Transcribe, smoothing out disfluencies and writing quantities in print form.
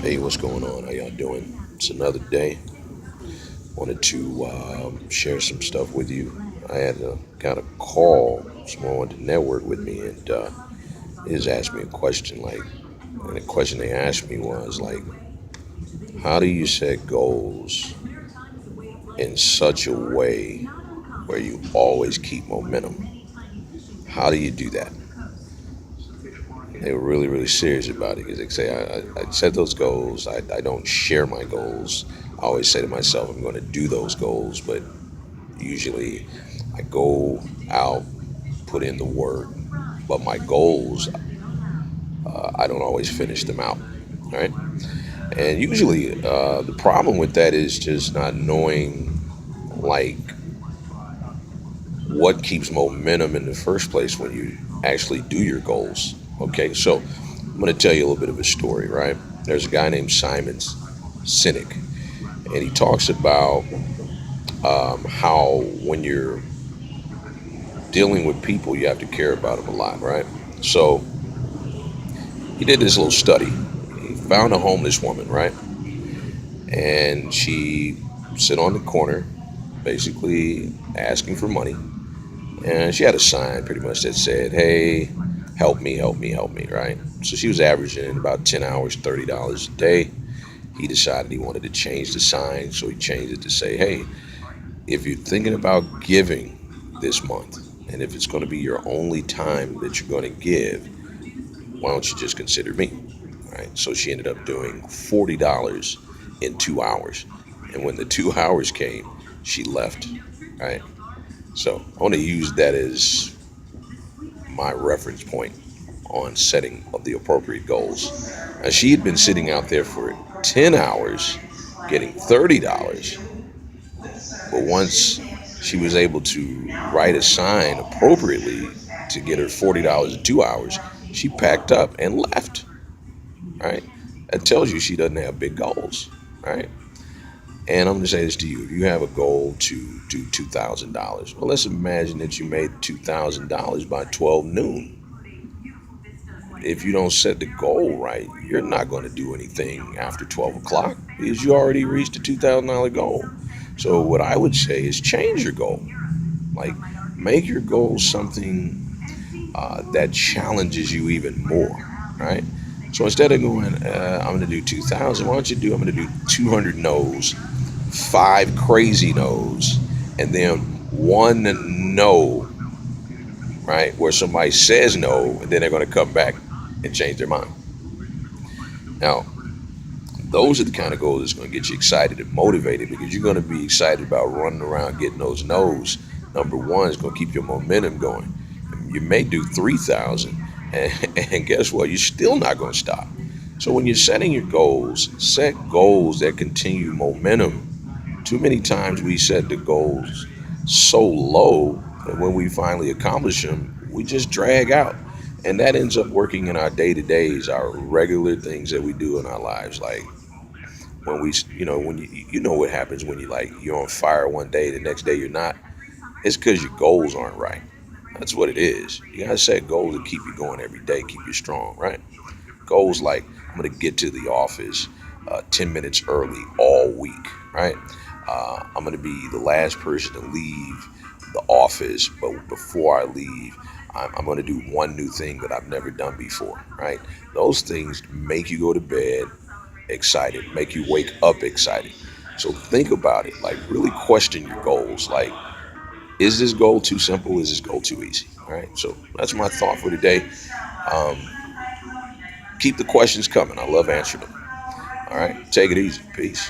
Hey, what's going on? How y'all doing? It's another day. Wanted to share some stuff with you. I had got a call. Someone wanted to network with me, and they just asked me a question. And the question they asked me was how do you set goals in such a way where you always keep momentum? How do you do that? They were really, really serious about it because they say I set those goals. I don't share my goals. I always say to myself, I'm going to do those goals, but usually I go out, put in the work, but my goals, I don't always finish them out, right? And usually the problem with that is just not knowing like what keeps momentum in the first place when you actually do your goals. Okay, so I'm going to tell you a little bit of a story, right? There's a guy named Simon Sinek, and he talks about how when you're dealing with people, you have to care about them a lot, right? So he did this little study. He found a homeless woman, right? And she sit on the corner, basically asking for money. And she had a sign pretty much that said, "Hey, help me, help me, help me," right? So she was averaging about 10 hours, $30 a day. He decided he wanted to change the sign, so he changed it to say, "Hey, if you're thinking about giving this month, and if it's going to be your only time that you're going to give, why don't you just consider me?" Right? So she ended up doing $40 in 2 hours. And when the 2 hours came, she left. Right? So I want to use that as my reference point on setting of the appropriate goals. Now, she had been sitting out there for 10 hours getting $30, but once she was able to write a sign appropriately to get her $40 in 2 hours, she packed up and left. Right? That tells you she doesn't have big goals. Right? And I'm going to say this to you. If you have a goal to do $2,000, well, let's imagine that you made $2,000 by 12 noon. If you don't set the goal right, you're not going to do anything after 12 o'clock because you already reached the $2,000 goal. So, what I would say is change your goal. Like, make your goal something that challenges you even more, right? So, instead of going, I'm going to do 2,000, why don't you do, I'm going to do 200 no's, five crazy no's, and then one no, right? Where somebody says no, and then they're going to come back and change their mind. Now, those are the kind of goals that's going to get you excited and motivated because you're going to be excited about running around getting those no's. Number one is going to keep your momentum going. You may do 3,000, and guess what? You're still not going to stop. So when you're setting your goals, set goals that continue momentum. Too many times we set the goals so low that when we finally accomplish them, we just drag out. And that ends up working in our day to days, our regular things that we do in our lives. Like when when you know what happens when you're on fire one day, the next day you're not. It's because your goals aren't right. That's what it is. You gotta set goals to keep you going every day, keep you strong, right? Goals like I'm gonna get to the office 10 minutes early all week, right? I'm gonna be the last person to leave the office, but before I leave, I'm gonna do one new thing that I've never done before, right? Those things make you go to bed excited, make you wake up excited. So think about it, like really question your goals. Like, is this goal too simple? Is this goal too easy? All right. So that's my thought for today. Um, Keep the questions coming. I love answering them. All right. Take it easy. Peace.